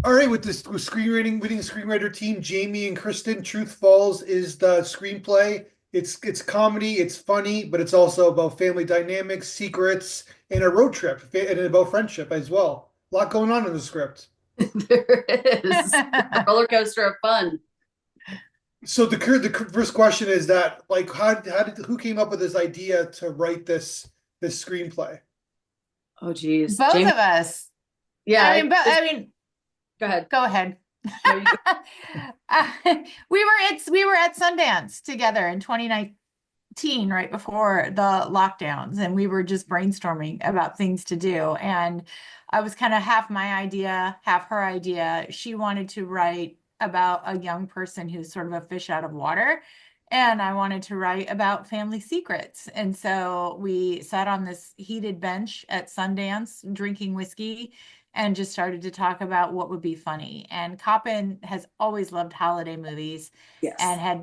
All right, with this with screenwriting, winning screenwriter team, Jamie and Cristen, Truth Falls is the screenplay. It's comedy, it's funny, but it's also about family dynamics, secrets, and a road trip, and about friendship as well. A lot going on in the script. There is a roller coaster of fun. So the first question is that like how did who came up with this idea to write this screenplay? Oh, geez, Both Jamie. of us. Yeah, I mean, but I mean, go ahead. go ahead. No, you go. Uh, we were at Sundance together in 2019, right before the lockdowns, and we were just brainstorming about things to do. And I was kind of half my idea, half her idea. She wanted to write about a young person who's sort of a fish out of water. And I wanted to write about family secrets. And so we sat on this heated bench at Sundance drinking whiskey and just started to talk about what would be funny. And Coppen has always loved holiday movies and Yes. had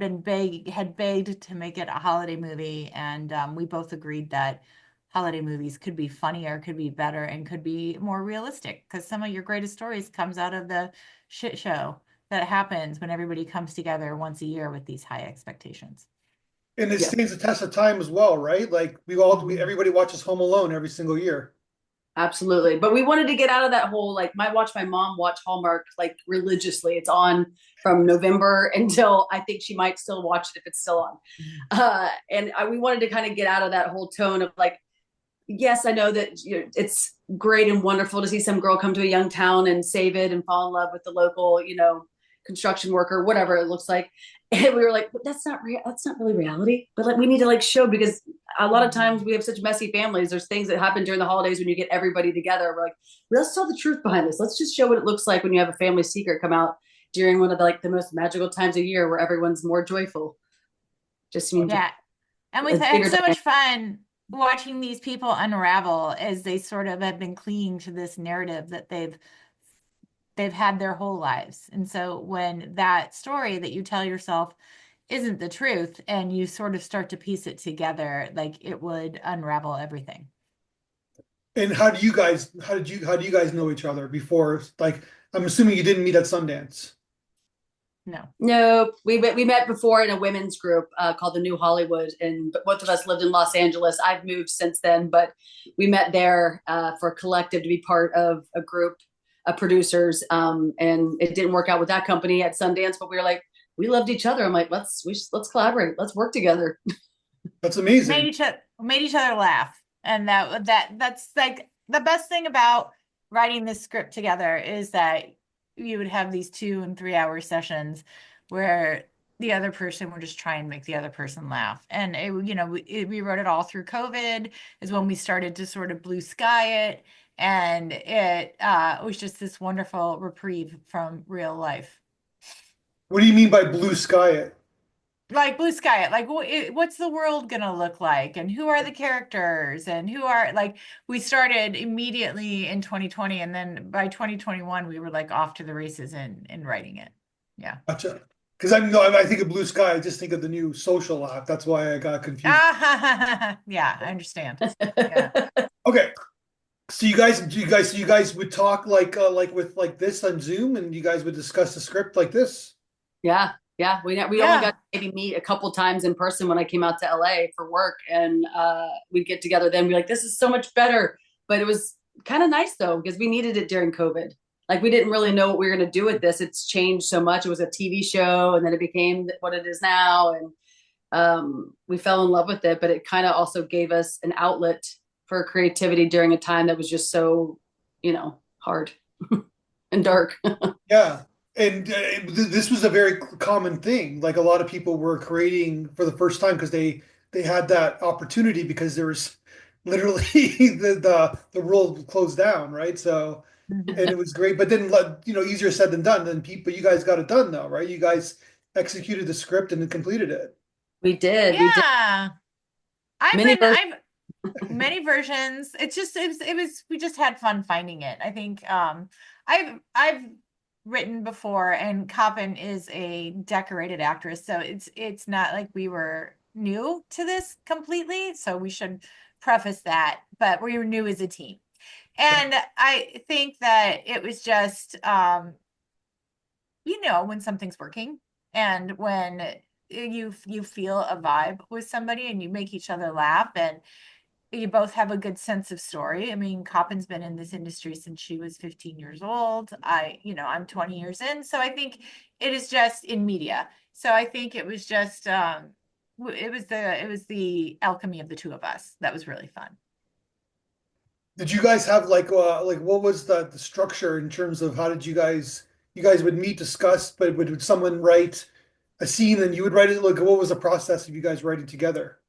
begged to make it a holiday movie. And we both agreed that holiday movies could be funnier, could be better, and could be more realistic because some of your greatest stories comes out of the shit show that happens when everybody comes together once a year with these high expectations. And it Yep. stands the test of time as well, right? Like Mhm. everybody watches Home Alone every single year. Absolutely. But we wanted to get out of that whole like my mom watch Hallmark like religiously. It's on from November until I think she might still watch it if it's still on. We wanted to kind of get out of that whole tone of like, yes, I know that it's great and wonderful to see some girl come to a young town and save it and fall in love with the local, construction worker, whatever it looks like. And we were like, but that's not really reality. But like, we need to like show because a lot of times Mhm. we have such messy families. There's things that happen during the holidays when you get everybody together. We're like, let's tell the truth behind this. Let's just show what it looks like when you have a family secret come out during one of the most magical times of year where everyone's more joyful. Just means Yeah. And we a had bigger so much dynamic. fun watching these people unravel as they sort of have been clinging to this narrative that they've had their whole lives. And so when that story that you tell yourself isn't the truth and you sort of start to piece it together, like it would unravel everything. And how do you guys know each other before? Like, I'm assuming you didn't meet at Sundance. No. Nope. We met before in a women's group called the New Hollywood, and both of us lived in Los Angeles. I've moved since then, but we met there for a collective to be part of a group of producers. And it didn't work out with that company at Sundance, but we were like, we loved each other. I'm like, let's collaborate. Let's work together. That's amazing. Made each other laugh. And that's like the best thing about writing this script together is that you would have these 2 and 3 hour sessions where the other person would just try and make the other person laugh. And we wrote it all through COVID is when we started to sort of blue sky it. And it was just this wonderful reprieve from real life. What do you mean by blue sky it? Like blue sky, like what's the world gonna look like, and who are the characters, and who are like we started immediately in 2020, and then by 2021 we were like off to the races in writing it. Yeah. Gotcha. Because I'm no, I think of blue sky. I just think of the new social app. That's why I got confused. Ah, yeah, I understand. Yeah. Okay, so you guys would talk like with like this on Zoom, and you guys would discuss the script like this. Yeah, yeah. We only got Yeah. to maybe meet a couple times in person when I came out to LA for work, and we'd get together. Then be like, "This is so much better." But it was kind of nice though because we needed it during COVID. Like we didn't really know what we were going to do with this. It's changed so much. It was a TV show, and then it became what it is now, and we fell in love with it. But it kind of also gave us an outlet for creativity during a time that was just so, hard and dark. Yeah. And this was a very common thing. Like a lot of people were creating for the first time because they had that opportunity because there was literally the world closed down, right? So and it Mhm. was great, but then easier said than done. Then people, you guys got it done though, right? You guys executed the script and then completed it. We did. We did Yeah. many versions. I've many versions. It was we just had fun finding it. I think I've written before, and Coppen is a decorated actress, so it's not like we were new to this completely, so we should preface that, but we were new as a team. And I think that it was just you know when something's working, and when you feel a vibe with somebody and you make each other laugh, and you both have a good sense of story. I mean, Coppen's been in this industry since she was 15 years old. I'm 20 years in. So I think it is just in media. So I think it was just, it was the alchemy of the two of us. That was really fun. Did you guys have like what was the structure in terms of how did you guys would meet, discuss, but would someone write a scene and you would write it? Like, what was the process of you guys writing together?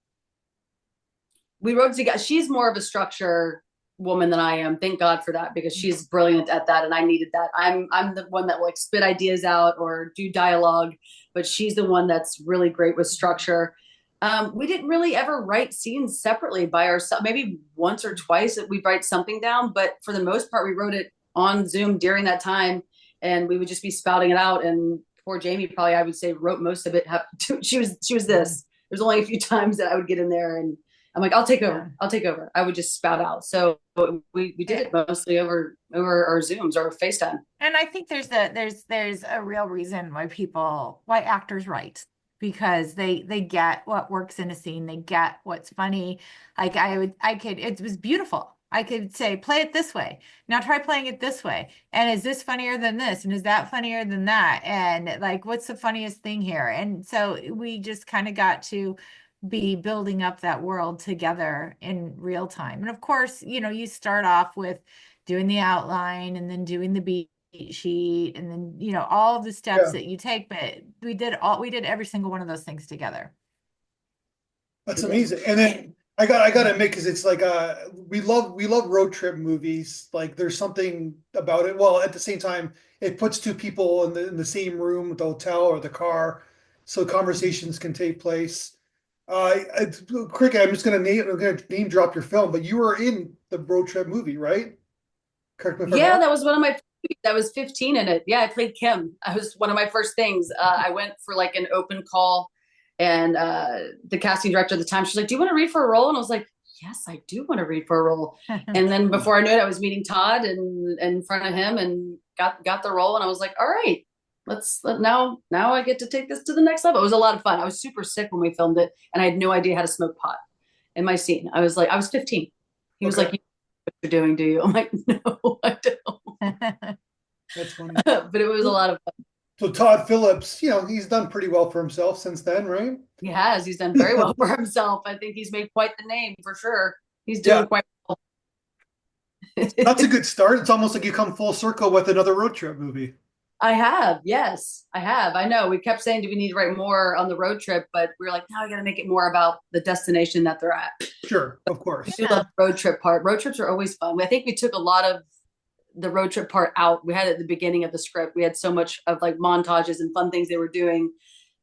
We wrote together. She's more of a structure woman than I am. Thank God for that, because she's brilliant at that, and I needed that. I'm the one that will like spit ideas out or do dialogue, but she's the one that's really great with structure. We didn't really ever write scenes separately by ourselves. Maybe once or twice that we'd write something down, but for the most part, we wrote it on Zoom during that time, and we would just be spouting it out. And poor Jamie probably, I would say, wrote most of it. She was this. There's only a few times that I would get in there and I'm like, I'll take over. Yeah. I'll take over. I would just spout out. So we did it mostly over our Zooms or FaceTime. And I think there's a real reason why actors write, because they get what works in a scene. They get what's funny. Like it was beautiful. I could say, play it this way. Now try playing it this way. And is this funnier than this? And is that funnier than that? And like, what's the funniest thing here? And so we just kind of got to be building up that world together in real time. And of course, you start off with doing the outline and then doing the beat sheet and then, all of the steps that you take, but we did every single one of those things together. That's amazing. And then I gotta admit, because it's like we love road trip movies. Like there's something about it. Well, at the same time, it puts two people in the same room at the hotel or the car, so conversations can take place. Cricket, I'm gonna name drop your film, but you were in the road trip movie, right? Correct me if I'm wrong. That was one of my. I was 15 in it. Yeah, I played Kim. I was one of my first things. I went for like an open call, and the casting director at the time, she's like, "Do you want to read for a role?" And I was like, "Yes, I do want to read for a role." And then before I knew it, I was meeting Todd and in front of him, and got the role. And I was like, "All right, now I get to take this to the next level." It was a lot of fun. I was super sick when we filmed it, and I had no idea how to smoke pot in my scene. I was 15. He was like, "You know what you're doing, do you?" I'm like, "No, I don't." That's funny. But it was a lot of fun. So Todd Phillips, he's done pretty well for himself since then, right? He has. He's done very well for himself. I think he's made quite the name for sure. He's doing quite well. That's a good start. It's almost like you come full circle with another road trip movie. I have. Yes, I have. I know. We kept saying, do we need to write more on the road trip? But we were like, no, I got to make it more about the destination that they're at. Sure, of course. We do love the road trip part. Road trips are always fun. I think we took a lot of the road trip part out. We had it at the beginning of the script. We had so much of like montages and fun things they were doing.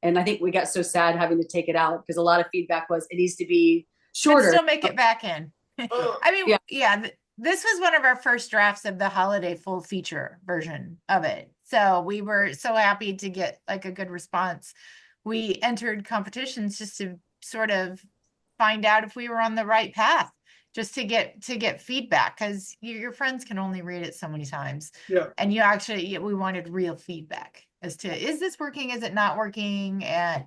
And I think we got so sad having to take it out because a lot of feedback was it needs to be shorter. But still make it back in. I mean, this was one of our first drafts of the holiday full feature version of it. So we were so happy to get like a good response. We entered competitions just to sort of find out if we were on the right path, just to get feedback, because your friends can only read it so many times. Yeah. And we wanted real feedback as to, is this working? Is it not working? And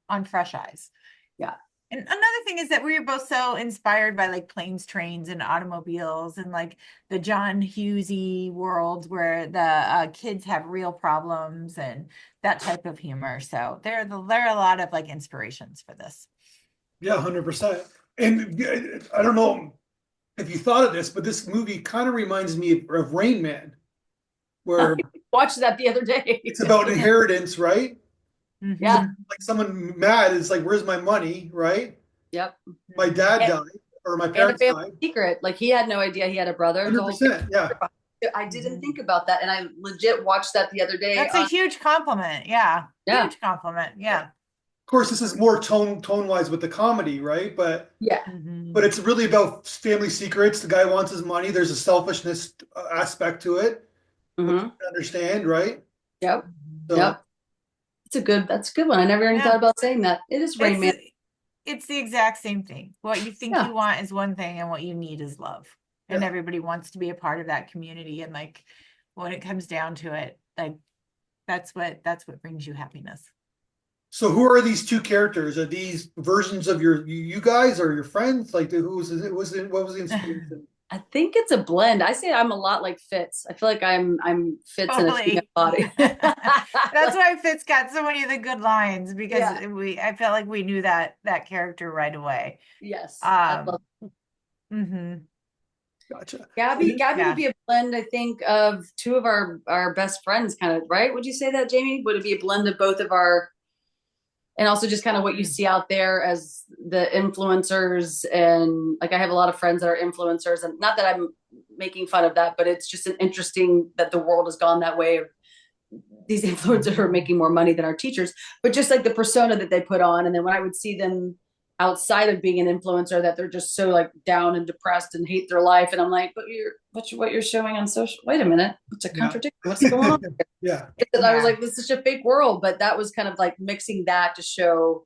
on fresh eyes. Yeah. And another thing is that we were both so inspired by like planes, trains, and automobiles, and like the John Hughesy world where the kids have real problems and that type of humor. So there are a lot of like inspirations for this. Yeah, 100%. And I don't know if you thought of this, but this movie kind of reminds me of Rain Man, where I watched that the other day. It's about inheritance, right? Mm-hmm. Yeah. Like someone mad is like, where's my money, right? Yep. My dad died, or my parents died. Secret. Like he had no idea he had a brother. 100%, yeah. I didn't think about that, and I legit watched that the other day. That's a huge compliment. Yeah. Huge compliment. Yeah. Of course, this is more tone wise with the comedy, right? But but it's really about family secrets. The guy wants his money. There's a selfishness aspect to it. Understand, right? Yep. So, yep. That's a good one. I never even thought about saying that. It is Rain Man. It's the exact same thing. What you think you want is one thing, and what you need is love. And everybody wants to be a part of that community. And like when it comes down to it, like that's what brings you happiness. So who are these two characters? Are these versions of you guys or your friends? Like who was it? What was the inspiration? I think it's a blend. I say I'm a lot like Fitz. I feel like I'm Fitz in a female Totally. body. That's why Fitz got so many of the good lines, because Yeah. I felt like we knew that character right away. Yes. I love Gotcha. Gabby Yeah. would be a blend, I think, of two of our best friends, kind of, right? Would you say that, Jamie? Would it be a blend of both of our, and also just kind of what you see out there as the influencers? And like, I have a lot of friends that are influencers, and not that I'm making fun of that, but it's just an interesting that the world has gone that way of these influencers are making more money than our teachers, but just like the persona that they put on. And then when I would see them outside of being an influencer, that they're just so like down and depressed and hate their life. And I'm like, but what you're showing on social, wait a minute, it's a contradiction. What's going on? Yeah. I was like, this is such a fake world, but that was kind of like mixing that to show,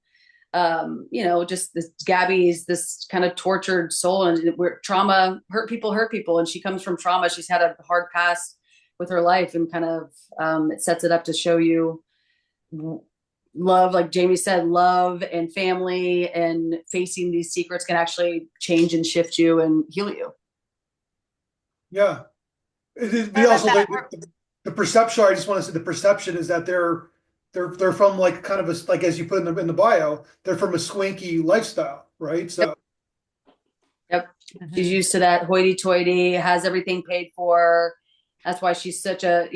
just this Gabby's this kind of tortured soul, and where trauma hurt people. And she comes from trauma. She's had a hard past with her life, and kind of, it sets it up to show you love, like Jamie said, love and family, and facing these secrets can actually change and shift you and heal you. Yeah. But also the perception, I just want to say the perception is that they're from like kind of a, like, as you put in the bio, they're from a swanky lifestyle, right? So yep. She's used to that hoity-toity, has everything paid for. That's why she's such a,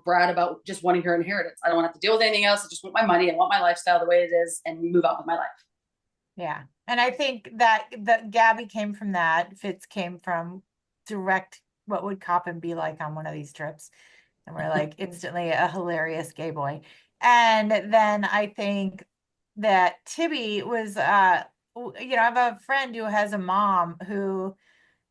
brat about just wanting her inheritance. I don't want to have to deal with anything else. I just want my money. I want my lifestyle the way it is, and move on with my life. Yeah. And I think that Gabby came from that. Fitz came from direct, what would Coppen be like on one of these trips? And we're like instantly a hilarious gay boy. And then I think that Tibby was, I have a friend who has a mom who,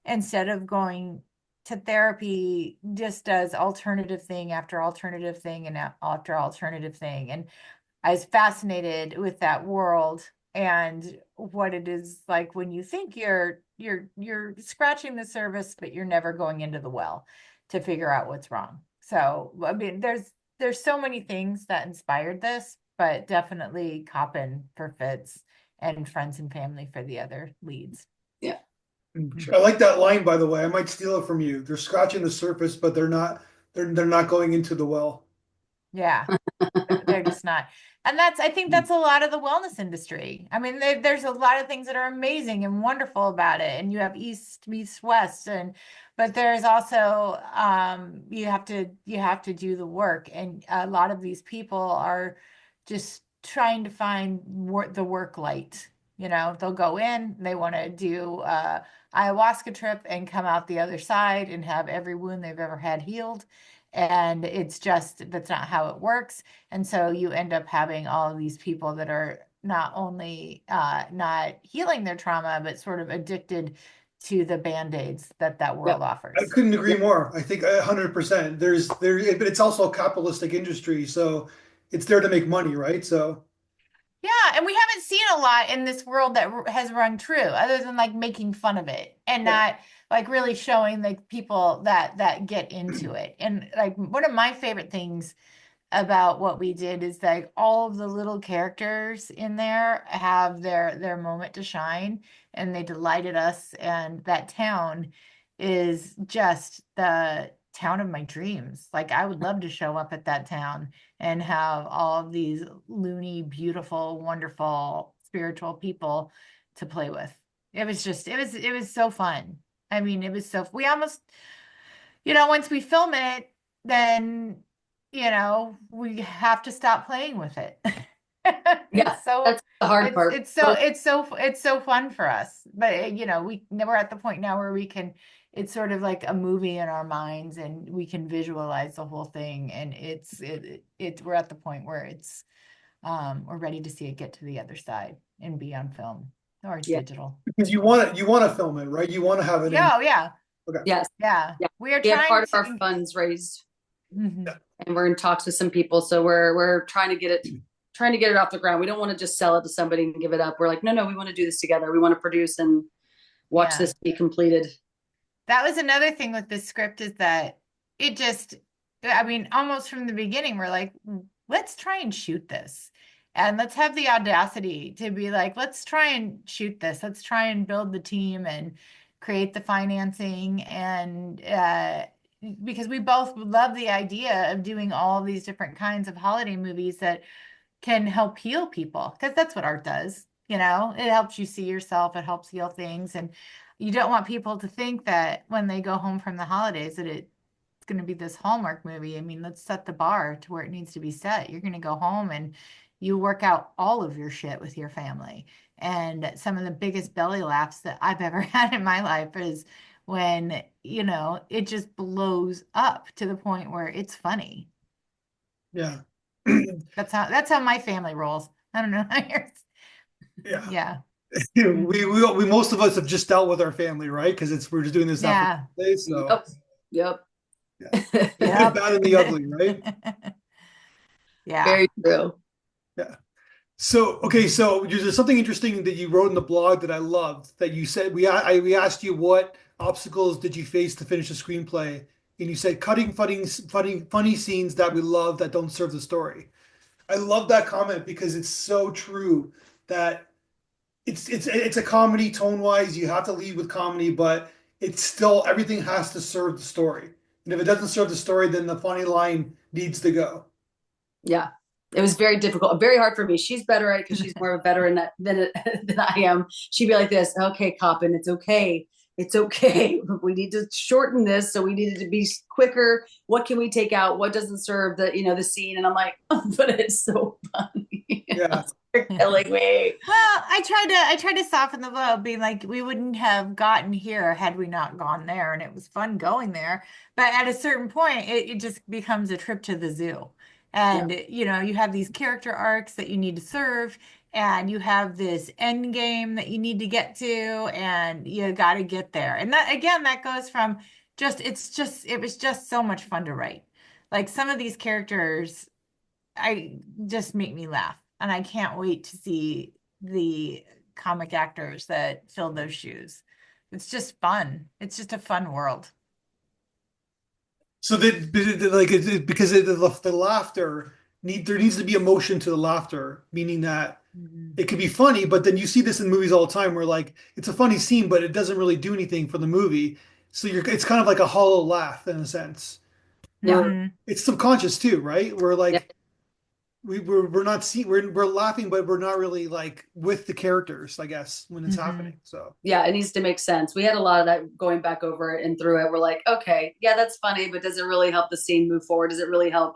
instead of going to therapy, just does alternative thing after alternative thing and after alternative thing. And I was fascinated with that world and what it is like when you think you're scratching the surface, but you're never going into the well to figure out what's wrong. So, I mean, there's so many things that inspired this, but definitely Coppen for Fitz and friends and family for the other leads. Yeah. I like that line, by the way. I might steal it from you. They're scratching the surface, but they're not going into the well. Yeah. They're just not. And I think that's a lot of the wellness industry. I mean, there's a lot of things that are amazing and wonderful about it. And you have East meets West, but there's also, you have to do the work. And a lot of these people are just trying to find the work light. They'll go in, they want to do ayahuasca trip and come out the other side and have every wound they've ever had healed. And that's not how it works. And so you end up having all of these people that are not only not healing their trauma, but sort of addicted to the band-aids that world offers. I couldn't agree more. I think 100%. But it's also a capitalistic industry, so it's there to make money, right? So yeah, and we haven't seen a lot in this world that has rung true, other than like making fun of it and not like really showing the people that get into it. And like one of my favorite things about what we did is like all of the little characters in there have their moment to shine, and they delighted us. And that town is just the town of my dreams. Like I would love to show up at that town and have all of these loony, beautiful, wonderful, spiritual people to play with. It was so fun. I mean, we almost, once we film it, then, we have to stop playing with it. Yeah, that's the hard part. It's so fun for us. But, we're at the point now where it's sort of like a movie in our minds, and we can visualize the whole thing. And we're at the point where we're ready to see it get to the other side and be on film or digital. Because you want to film it, right? You want to have it. Oh, yeah. Okay. Yes. Yeah. We are trying part of our funds raised, and we're in talks with some people. So we're trying to get it off the ground. We don't want to just sell it to somebody and give it up. We're like, no, we want to do this together. We want to produce and watch this be completed. That was another thing with this script, is that I mean, almost from the beginning, we're like, let's try and shoot this. And let's have the audacity to be like, let's try and shoot this. Let's try and build the team and create the financing. And because we both love the idea of doing all these different kinds of holiday movies that can help heal people, because that's what art does. You know, it helps you see yourself, it helps heal things. And you don't want people to think that when they go home from the holidays that it's going to be this Hallmark movie. I mean, let's set the bar to where it needs to be set. You're going to go home and you work out all of your shit with your family. And some of the biggest belly laughs that I've ever had in my life is when, you know, it just blows up to the point where it's funny. Yeah. That's how my family rolls. I don't know how yours. Yeah. Yeah. We most of us have just dealt with our family, right? Because we're just doing this Yeah. after today, so Yep. yeah. The good, bad, and the ugly, right? Yeah. Very true. Yeah. So okay, so there's something interesting that you wrote in the blog that I loved. That you said we asked you what obstacles did you face to finish a screenplay, and you said cutting funny scenes that we love that don't serve the story. I love that comment because it's so true that it's a comedy tone wise. You have to lead with comedy, but it's still everything has to serve the story. And if it doesn't serve the story, then the funny line needs to go. Yeah. It was very difficult, very hard for me. She's better at it because she's more of a veteran than I am. She'd be like this, okay, Coppen, it's okay. It's okay. We need to shorten this. So we needed to be quicker. What can we take out? What doesn't serve the scene? And I'm like, oh, but it's so funny. Yeah. You're killing me. Well, I tried to soften the blow, being like, we wouldn't have gotten here had we not gone there, and it was fun going there. But at a certain point, it just becomes a trip to the zoo. And you know, you have these character arcs that you need to serve, and you have this end game that you need to get to, and you got to get there. And that again, that goes from it was just so much fun to write. Like some of these characters I just make me laugh. And I can't wait to see the comic actors that fill those shoes. It's just fun. It's just a fun world. So that like because the laughter there needs to be emotion to the laughter, meaning that it could be funny, but then you see this in movies all the time where like it's a funny scene, but it doesn't really do anything for the movie. So it's kind of like a hollow laugh in a sense. Yeah. Mhm. It's subconscious too, right? We're Yeah. like we're not seeing we're laughing, but we're not really like with the characters, I guess, when it's happening. So Yeah, it needs to make sense. We had a lot of that going back over it and through it. We're like, okay, yeah, that's funny, but does it really help the scene move forward? Does it really help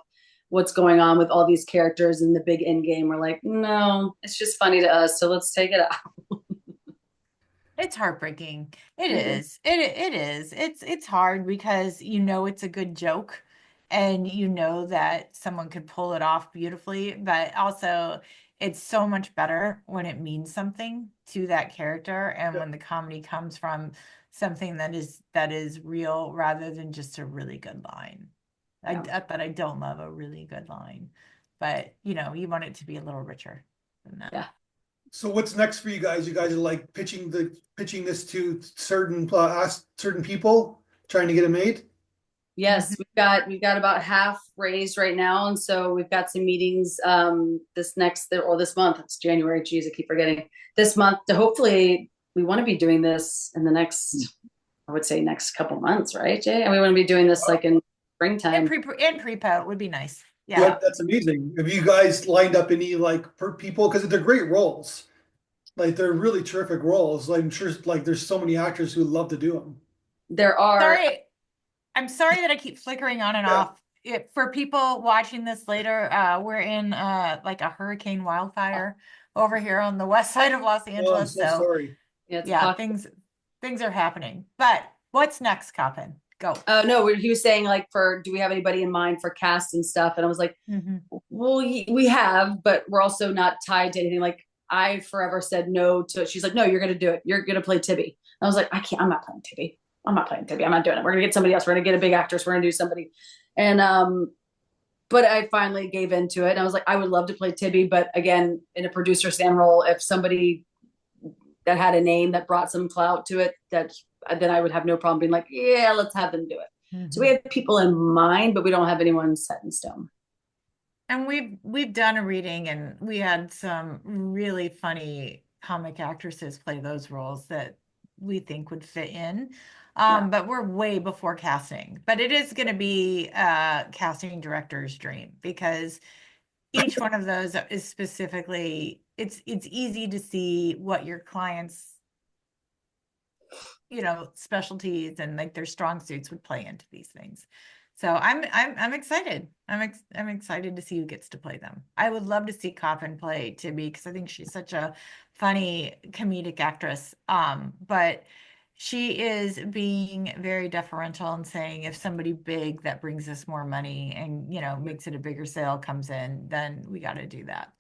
what's going on with all these characters in the big end game? We're like, no, it's just funny to us. So let's take it out. It's heartbreaking. It Mhm. is. It is. It's hard because you know it's a good joke and you know that someone could pull it off beautifully, but also it's so much better when it means something to that character and yeah. when the comedy comes from something that is real rather than just a really good line. But I don't love a really good line. But you know, you want it to be a little richer than that. Yeah. So what's next for you guys? You guys are like pitching this to certain people, trying to get it made. Yes, we've got about half raised right now, and so we've got some meetings this month. It's January. Geez, I keep forgetting. This month to hopefully we want to be doing this in the next, I would say next couple months, right, Jay? And we want to be doing this like in springtime. And pre-po would be nice. Yeah, Yeah. that's amazing. Have you guys lined up any like per people? Because they're great roles. Like they're really terrific roles. Like, I'm sure like there's so many actors who love to do them. There are Sorry. I'm sorry that I keep flickering on and Yeah. off. For people watching this later, we're in like a hurricane wildfire over here on the west side of Los Oh, I'm Angeles. so So sorry. it's yeah, possible. things are happening. But what's next, Coppen? Go. No, he was saying like do we have anybody in mind for cast and stuff? And I was like, Mhm. well, we have, but we're also not tied to anything. Like I forever said no to it. She's like, no, you're going to do it. You're going to play Tibby. I was like, I can't, I'm not playing Tibby. I'm not playing Tibby. I'm not doing it. We're going to get somebody else. We're going to get a big actress. We're going to do somebody. And, but I finally gave into it. And I was like, I would love to play Tibby. But again, in a producer stand role, if somebody that had a name that brought some clout to it, then I would have no problem being like, yeah, let's have them do it. So we have people in mind, but we don't have anyone set in stone. And we've done a reading, and we had some really funny comic actresses play those roles that we think would fit in. But we're way before casting. But it is going to be a casting director's dream, because each one of those is specifically, it's easy to see what your clients, specialties and like their strong suits would play into these things. So I'm excited. I'm excited to see who gets to play them. I would love to see Coppen play Tibby, because I think she's such a funny comedic actress. But she is being very deferential and saying, if somebody big that brings us more money and makes it a bigger sale comes in, then we got to do that.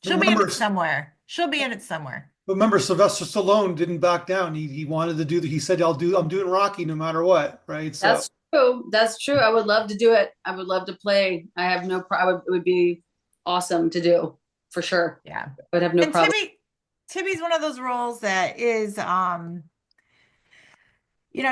She'll be in it somewhere. She'll be in it somewhere. But remember, Sylvester Stallone didn't back down. He wanted to do he said, I'm doing Rocky no matter what, right? So that's true. That's true. I would love to do it. I would love to play. I have no problem. It would be awesome to do, for sure. Yeah. I would have no problem. Tibby's one of those roles that is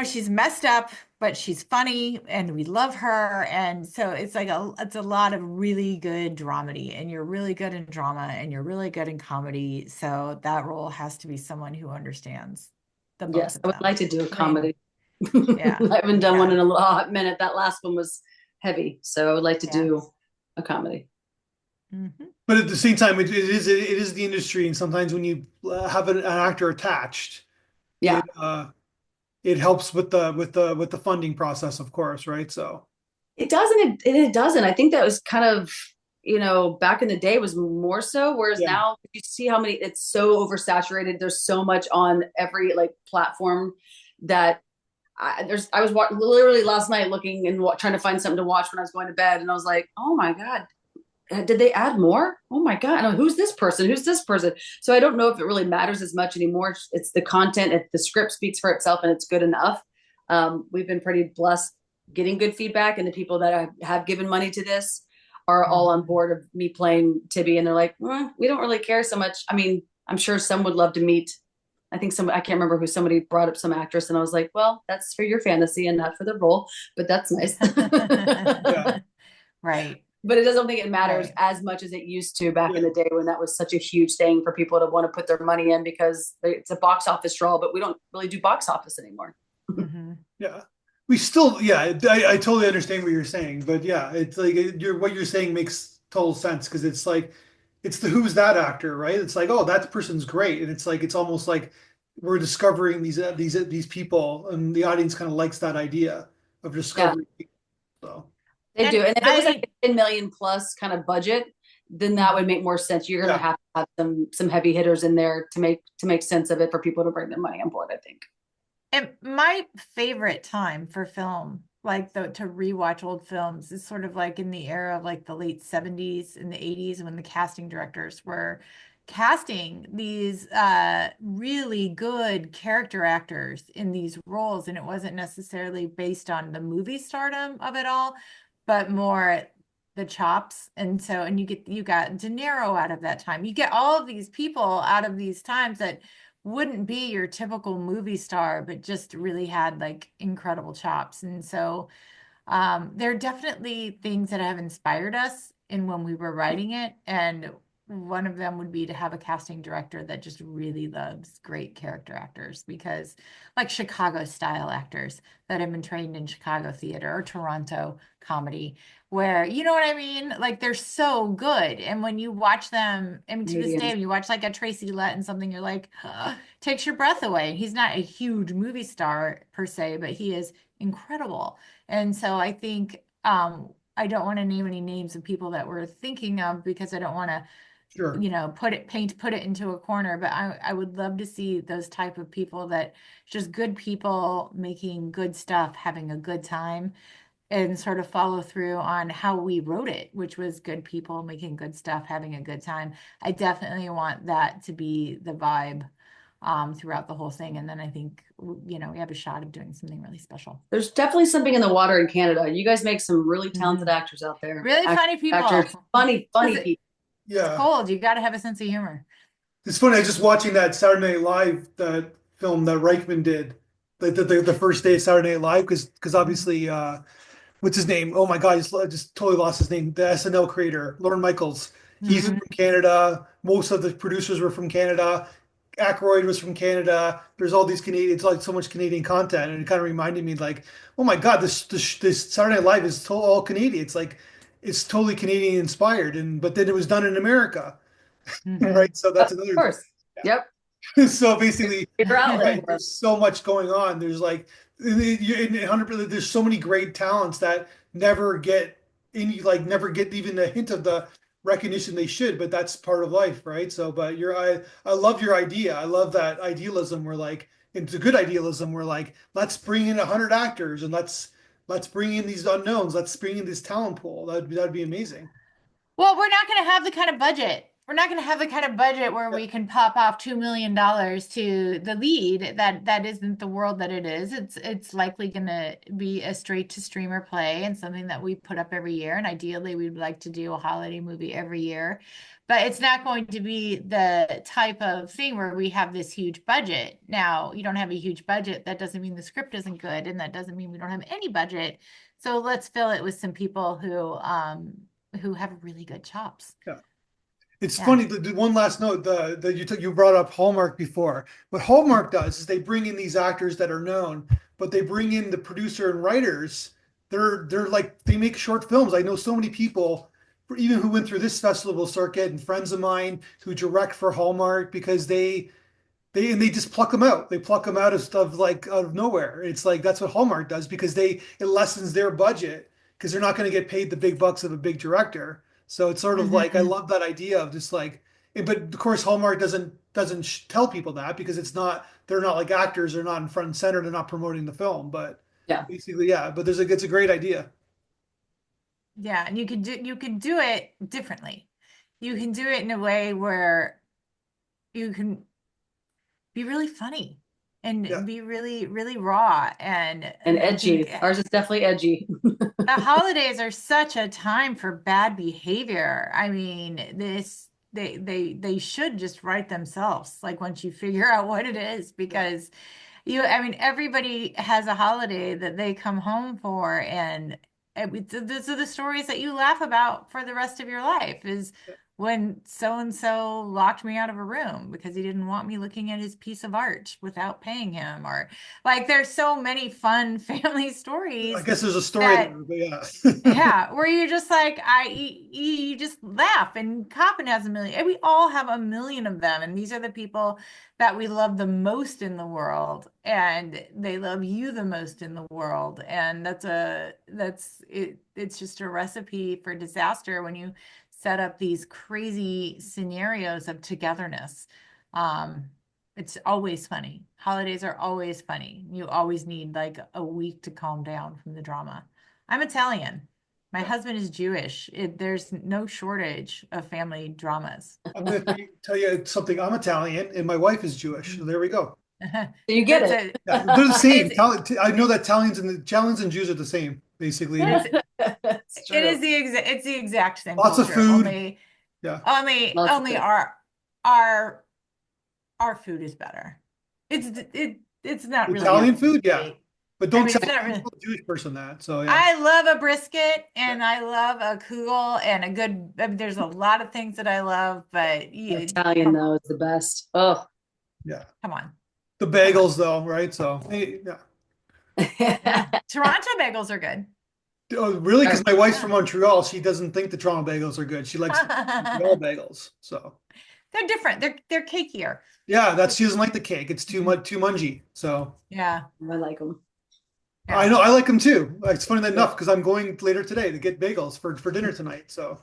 she's messed up, but she's funny and we love her. And so it's like it's a lot of really good dramedy, and you're really good in drama and you're really good in comedy. So that role has to be someone who understands the both. Yes, I would like to do a comedy. Yeah. I haven't done one in a hot minute. That last one was heavy. So I would like to do a comedy. But at the same time, it is the industry, and sometimes when you have an actor attached, it helps with the funding process, of course, right? So it doesn't. I think that was kind of, back in the day was more so, whereas now you see how many, it's so oversaturated. There's so much on every platform that I was literally last night looking and trying to find something to watch when I was going to bed, and I was like, oh my God, did they add more? Oh my God, who's this person? Who's this person? So I don't know if it really matters as much anymore. It's the content. If the script speaks for itself and it's good enough. We've been pretty blessed getting good feedback, and the people that have given money to this are all on board of me playing Tibby, and they're like, we don't really care so much. I mean, I'm sure some would love to meet. I think I can't remember who, somebody brought up some actress, and I was like, well, that's for your fantasy and not for the role, but that's nice. Right. But it doesn't think it matters as much as it used to back in the day, when that was such a huge thing for people to want to put their money in, because it's a box office draw, but we don't really do box office anymore. Yeah. We still, I totally understand what you're saying, but it's like what you're saying makes total sense, because it's like, it's the who's that actor, right? It's like, oh, that person's great, and it's like, it's almost like we're discovering these people, and the audience kind of likes that idea of discovering people. So they do, and if it was like a 10 million plus kind of budget, then that would make more sense. You're going to have to have some heavy hitters in there to make sense of it, for people to bring their money on board, I think. And my favorite time for film, to rewatch old films, is sort of like in the era of like the late 70s and the 80s, when the casting directors were casting these really good character actors in these roles. And it wasn't necessarily based on the movie stardom of it all, but more the chops. And you got De Niro out of that time. You get all of these people out of these times that wouldn't be your typical movie star, but just really had like incredible chops. And so there are definitely things that have inspired us in when we were writing it. And one of them would be to have a casting director that just really loves great character actors, because like Chicago style actors that have been trained in Chicago theater or Toronto comedy, where, you know what I mean? Like, they're so good. And when you watch them, I mean, to this day, when you watch like a Tracy Letts and something, you're like, takes your breath away. He's not a huge movie star per se, but he is incredible. And so I think, I don't want to name any names of people that we're thinking of, because I don't want to, put it into a corner, but I would love to see those type of people, that just good people making good stuff, having a good time, and sort of follow through on how we wrote it, which was good people making good stuff, having a good time. I definitely want that to be the vibe throughout the whole thing. And then I think, we have a shot of doing something really special. There's definitely something in the water in Canada. You guys make some really talented actors out there. Really funny people. Actors, funny people. Yeah. It's cold. You got to have a sense of humor. It's funny. I was just watching that Saturday Night Live, that film that Reichman did, the first day of Saturday Night Live because obviously what's his name? Oh my God, I just totally lost his name. The SNL creator, Lorne Michaels. He's Mhm. from Canada. Most of the producers were from Canada. Aykroyd was from Canada. There's all these Canadian, it's like so much Canadian content, and it kind of reminded me like, oh my God, this Saturday Night Live is all Canadian. It's like it's totally Canadian inspired, and but then it was done in America, Mhm. right? So Of that's another thing. course. Yep. So basically, Favorite you're outlet right. for There's so much going on. There's like, in 100%, there's so many great talents that never get any, like, never get even a hint of the recognition they should. But that's part of life, right? So, but I love your idea. I love that idealism. Where like, it's a good idealism. Where like, let's bring in 100 actors and let's bring in these unknowns. Let's bring in this talent pool. That'd be amazing. Well, we're not going to have the kind of budget. We're not going to have the kind of budget where Yeah. we can pop off $2 million to the lead. That isn't the world that it is. It's likely going to be a straight to streamer play and something that we put up every year. And ideally, we'd like to do a holiday movie every year. But it's not going to be the type of thing where we have this huge budget. Now, you don't have a huge budget. That doesn't mean the script isn't good, and that doesn't mean we don't have any budget. So let's fill it with some people who have really good chops. Yeah. It's Yeah. funny. The one last note, you brought up Hallmark before. What Hallmark does is they bring in these actors that are known, but they bring in the producer and writers. They're like they make short films. I know so many people, even who went through this festival circuit, and friends of mine who direct for Hallmark because they just pluck them out. They pluck them out of stuff like out of nowhere. It's like that's what Hallmark does because it lessens their budget because they're not going to get paid the big bucks of a big director. So it's sort of like I Mhm. love that idea of just like, but of course Hallmark doesn't tell people that because it's not they're not like actors. They're not in front and center. They're not promoting the film. But yeah. basically, yeah. But it's a great idea. Yeah, and you can do it differently. You can do it in a way where you can be really funny Yeah. and be really, really raw. And And I think edgy. Ours is definitely edgy. the holidays are such a time for bad behavior. I mean, they should just write themselves, like once you figure out what it is, because I mean, everybody has a holiday that they come home for, and those are the stories that you laugh about for the rest of your life is when so and so locked me out of a room because he didn't want me looking at his piece of art without paying him, or like there's so many fun family I stories guess there's a story there, that but yeah. yeah, where you just like you just laugh, and Coppen has a million, and we all have a million of them, and these are the people that we love the most in the world, and they love you the most in the world, and that's it. It's just a recipe for disaster when you set up these crazy scenarios of togetherness. Um, it's always funny. Holidays are always funny. You always need like a week to calm down from the drama. I'm Italian. My husband is Jewish. There's no shortage of family dramas. I'm going to tell you something. I'm Italian and my wife is Jewish. So there we go. So you get That's it. Yeah, they're the same. it's, I know that Italians and Jews are the same, basically. it's, It's it is true. it's the exact same Lots of culture. food. Yeah. Lots of Only food. our our food is better. It's not really Italian up for food, yeah. debate. But I don't mean, tell it's not really. a Jewish person that. So yeah. I love a brisket and I love a kugel and a good. I mean, there's a lot of things that I love, but Italian come though is the best. Oh. Yeah. come on, The come on. bagels though, right? So hey, yeah. Toronto bagels are good. Oh, really? Because my wife's Yeah. from Montreal. She doesn't think the Toronto bagels are good. She likes Montreal bagels. So They're different. They're cakier. yeah, she doesn't like the cake. It's too mungy. So Yeah. I like them. I Yeah. know I like them too. It's funny enough because I'm going later today to get bagels for dinner tonight. So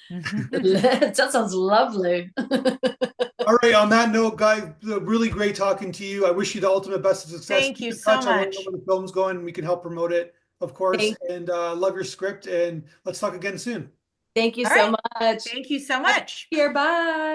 That sounds lovely. all right, on that note, Guy, really great talking to you. I wish you the ultimate best of success. Thank Keep you in so touch. I want to know much. where the film's going and we can help promote it, of course. Thank, And love your script and let's talk again soon. thank you All so right. much. Thank you so much. Here, bye.